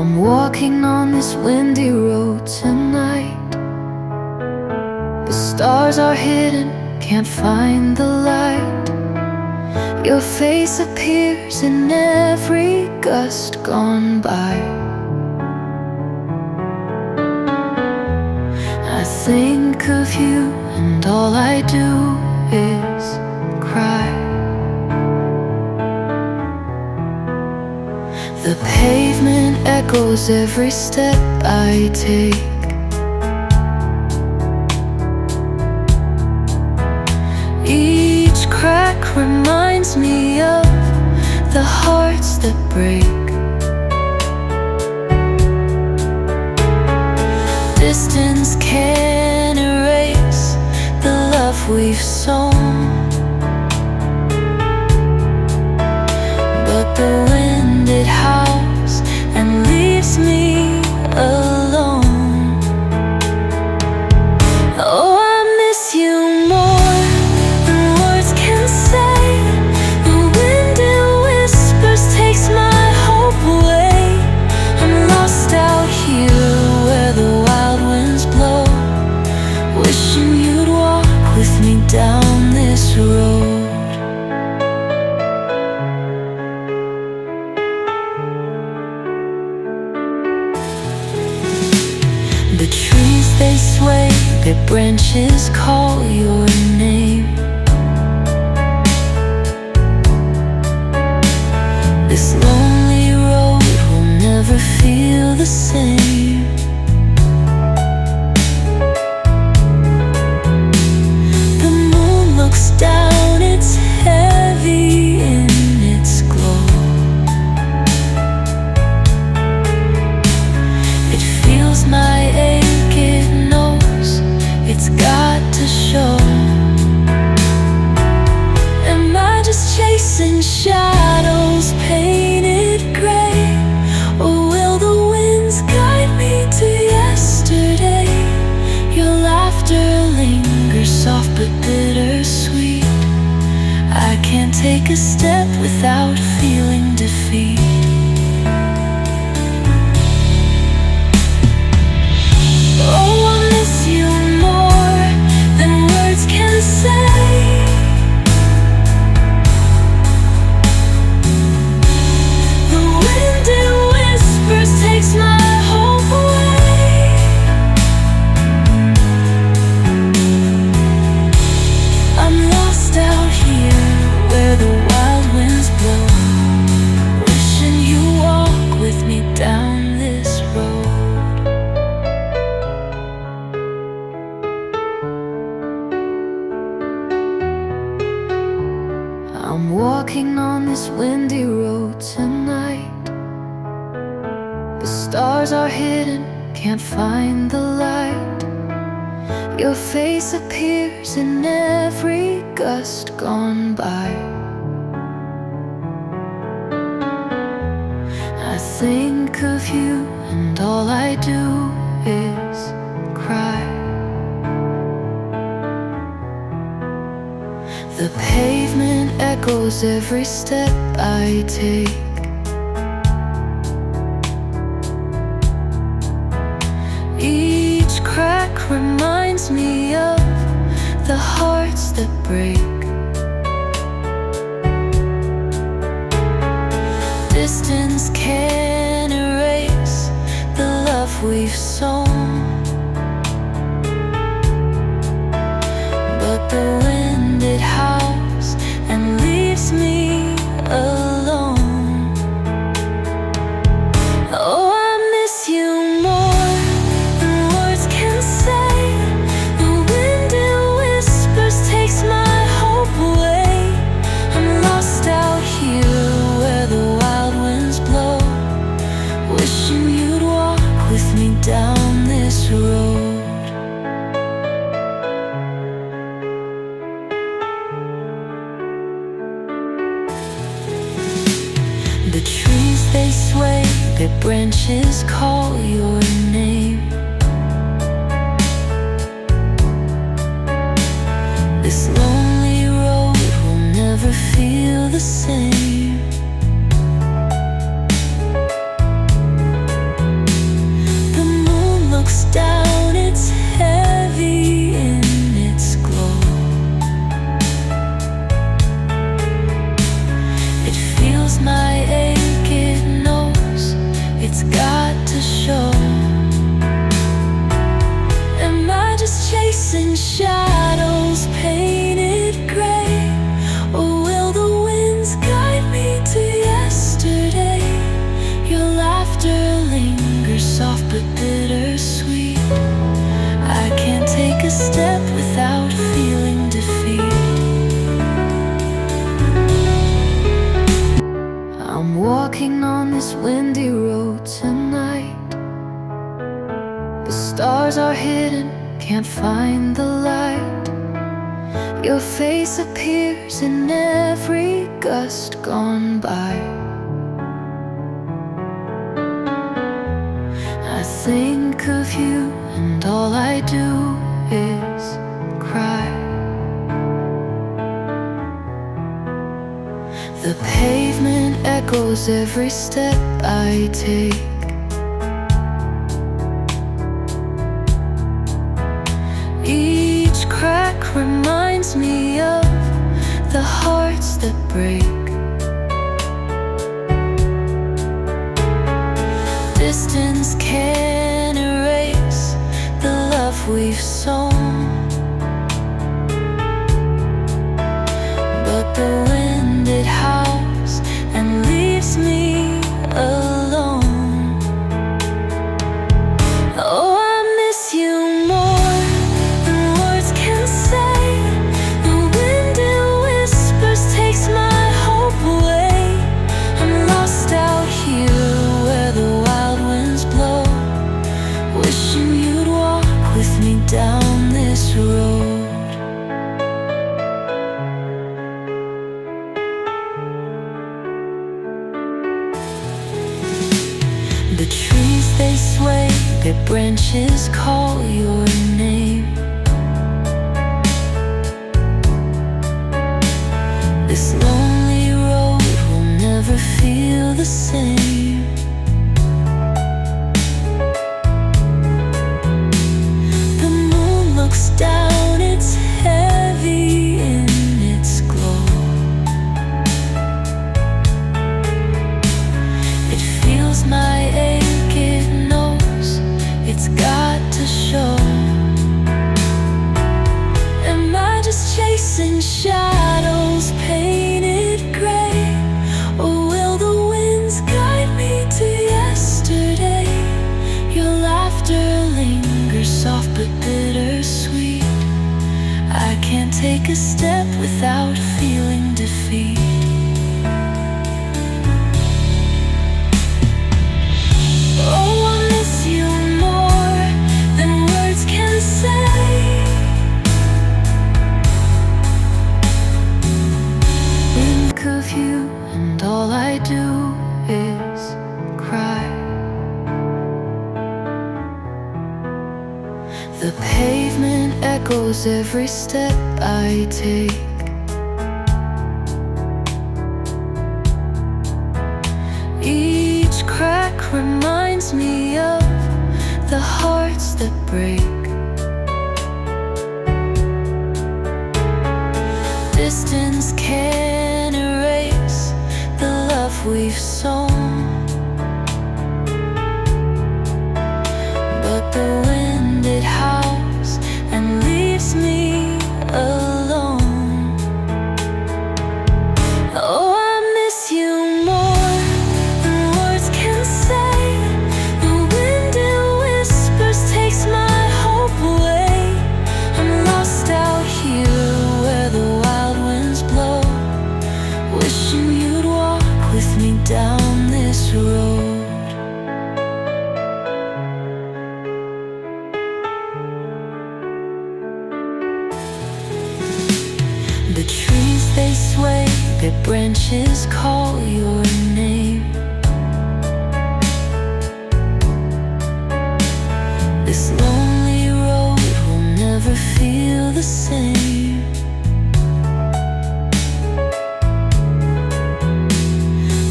I'm walking on this windy road tonight. The stars are hidden, can't find the light. Your face appears in every gust gone by. I think of you and all I do is cry. The pavement echoes every step I take. Each crack reminds me of the hearts that break. Distance can't erase the love we've sown, but the wind, it howls and leaves me alone. Oh, I miss you more than words can say. The wind, it whispers, takes my hope away. I'm lost out here where the wild winds blow, wishing you'd walk with me down this road. The trees, they sway, their branches call your name. This lonely road will never feel the same. The moon looks down, it's heavy in its glow. It feels my ache, it knows it's got to show. Am I just chasing shadows painted gray, or will the winds guide me to yesterday? Your laughter lingers, soft but bittersweet. I can't take a step without feeling defeat. Oh, I miss you more than words can say. The wind, it whispers, takes my hope away. I'm lost out here where the wild winds blow, wishing you walk with me down this road. I'm walking on this windy road tonight. The stars are hidden, can't find the light. Your face appears in every gust gone by. I think of you and all I do is cry. The pavement echoes every step I take. Each crack reminds me of the hearts that break. Distance can't erase the love we've sown, but the wind, it howls and leaves me alone. Oh, I miss you more than words can say. The wind, it whispers, takes my hope away. I'm lost out here where the wild winds blow, wishing you'd walk with me down this road. The trees, they sway, their branches call your name. This lonely road will never feel the same. got to show. Am I just chasing shadows painted gray, or will the winds guide me to yesterday? Your laughter lingers soft but bittersweet. I can't take a step without feeling defeat. I'm walking on this windy road tonight. The stars are hidden, can't find the light. Your face appears in every gust gone by. I think of you and all I do is cry. The pavement echoes every step I take. Each crack reminds me of the hearts that break. Distance can't erase the love we've sown, but the wind, it howls and leaves me alone. Oh, I miss you more than words can say. The wind, it whispers, takes my hope away. I'm lost out here where the wild winds blow, wishing you'd walk with me down this road. The trees, they sway, their branches call your name. This lonely road will never feel the same. The moon looks down, it's heavy in its glow. It feels my ache, it knows it's got to show. Am I just chasing shadows painted gray, or will the winds guide me to yesterday? Your laughter lingers soft but bittersweet. I can't take a step without feeling defeat. Oh, I miss you more than words can say. Think of you and all I do is cry. The pavement echoes every step I take. Each crack reminds me of the hearts that break. Distance can't erase the love we've sown, but the wind, it howls and leaves me alone. Oh, I miss you more than words can say. The wind, it whispers, takes my hope away. I'm lost out here where the wild winds blow, wishing you'd walk with me down this road. The trees, they sway, their branches call your name. This lonely road will never feel the same.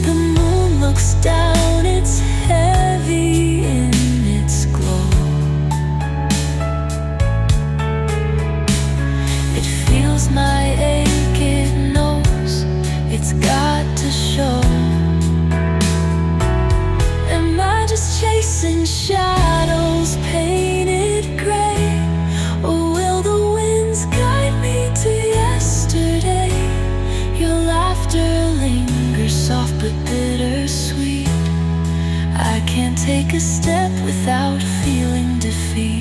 The moon looks down, it's heavy in its glow. It feels my ache, it knows it's got to show. Am I just step without feeling defeat.